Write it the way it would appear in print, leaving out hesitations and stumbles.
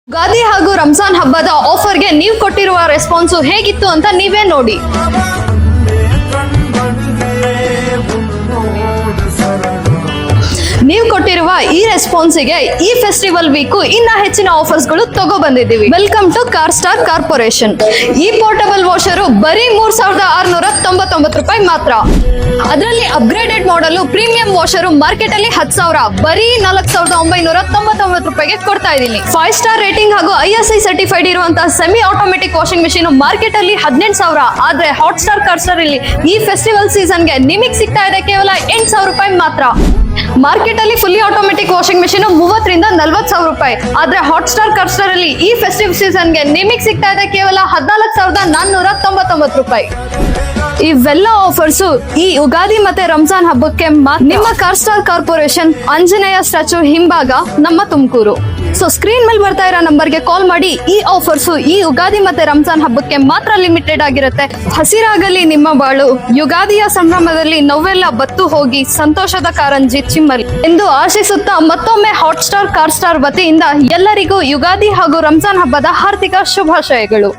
ಯುಗಾದಿ ಹಾಗೂ ರಂಜಾನ್ ಹಬ್ಬದ ಆಫರ್ಗೆ ನೀವು ಕೊಟ್ಟಿರುವ ರೆಸ್ಪಾನ್ಸು ಹೇಗಿತ್ತು ಅಂತ ನೀವೇ ನೋಡಿ. ನೀವು ಕೊಟ್ಟಿರುವ ಈ ರೆಸ್ಪಾನ್ಸಿಗೆ ಈ ಫೆಸ್ಟಿವಲ್ ವೀಕು ಇನ್ನ ಹೆಚ್ಚಿನ ಆಫರ್ಸ್ ಗಳು ತಗೋ ಬಂದಿದ್ದೀವಿ. Welcome to car star corporation. ಈ ಪೋರ್ಟಬಲ್ ವಾಷರು ಬರೀ 3699 ರೂಪಾಯಿ ಮಾತ್ರ. ಅದರಲ್ಲಿ upgraded model premium washer market ಅಲ್ಲಿ 10,000 ಬರೀ 4999 ರೂಪಾಯಿಗೆ ಕೊಡ್ತಾ ಇದ್ದೀನಿ. 5 ಸ್ಟಾರ್ ರೇಟಿಂಗ್ ಹಾಗೂ ISI ಸರ್ಟಿಫೈಡ್ ಇರುವಂತಹ semi automatic washing machine market ಅಲ್ಲಿ 18,000. ಆದ್ರೆ ಹಾಟ್ ಸ್ಟಾರ್ ಕಾರ್ ಸ್ಟಾರ್ ಇಲ್ಲಿ ಈ ಫೆಸ್ಟಿವಲ್ ಸೀಸನ್ಗೆ ನಿಮಗೆ ಸಿಗ್ತಾ ಇದೆ ಕೇವಲ 8,000 ರೂಪಾಯಿ ಮಾತ್ರ. ಮಾರ್ಕೆಟ್ ಅಲ್ಲಿ ಫುಲ್ಲಿ ಆಟೋಮೆಟಿಕ್ ವಾಷಿಂಗ್ ಮೆಷಿನ್ 30,000 ರಿಂದ 40,000 ರೂಪಾಯಿ. ಆದ್ರೆ ಹಾಟ್ ಸ್ಟಾರ್ ಕಾರ್ ಸ್ಟಾರ್ ಅಲ್ಲಿ ಈ ಫೆಸ್ಟಿವ್ ಸೀಸನ್ಗೆ ನಿಮಗೆ ಸಿಗ್ತಾ ಇದೆ ಕೇವಲ 14,499 ರೂಪಾಯಿ. ಇವೆಲ್ಲ ಆಫರ್ಸು ಈ ಯುಗಾದಿ ಮತ್ತೆ ರಂಜಾನ್ ಹಬ್ಬಕ್ಕೆ ನಿಮ್ಮ car star corporation Anjaneya statue ಹಿಂಭಾಗ ನಮ್ಮ ತುಮಕೂರು. ಸೊ ಸ್ಕ್ರೀನ್ ಮೇಲೆ ಬರ್ತಾ ಇರೋ ನಂಬರ್ಗೆ ಕಾಲ್ ಮಾಡಿ. ಈ ಆಫರ್ಸು ಈ ಯುಗಾದಿ ಮತ್ತೆ ರಂಜಾನ್ ಹಬ್ಬಕ್ಕೆ ಮಾತ್ರ ಲಿಮಿಟೆಡ್ ಆಗಿರುತ್ತೆ. ಹಸಿರಾಗಲಿ ನಿಮ್ಮ ಬಾಳು, ಯುಗಾದಿಯ ಸಂಭ್ರಮದಲ್ಲಿ ನೋವೆಲ್ಲ ಬತ್ತು ಹೋಗಿ ಸಂತೋಷದ ಕಾರಂಜಿ ಚಿಮ್ಮಲಿ ಎಂದು ಆಶಿಸುತ್ತಾ ಮತ್ತೊಮ್ಮೆ ಹಾಟ್ ಸ್ಟಾರ್ ಕಾರ್ ಸ್ಟಾರ್ ವತಿಯಿಂದ ಎಲ್ಲರಿಗೂ ಯುಗಾದಿ ಹಾಗೂ ರಂಜಾನ್ ಹಬ್ಬದ ಹಾರ್ದಿಕ ಶುಭಾಶಯಗಳು.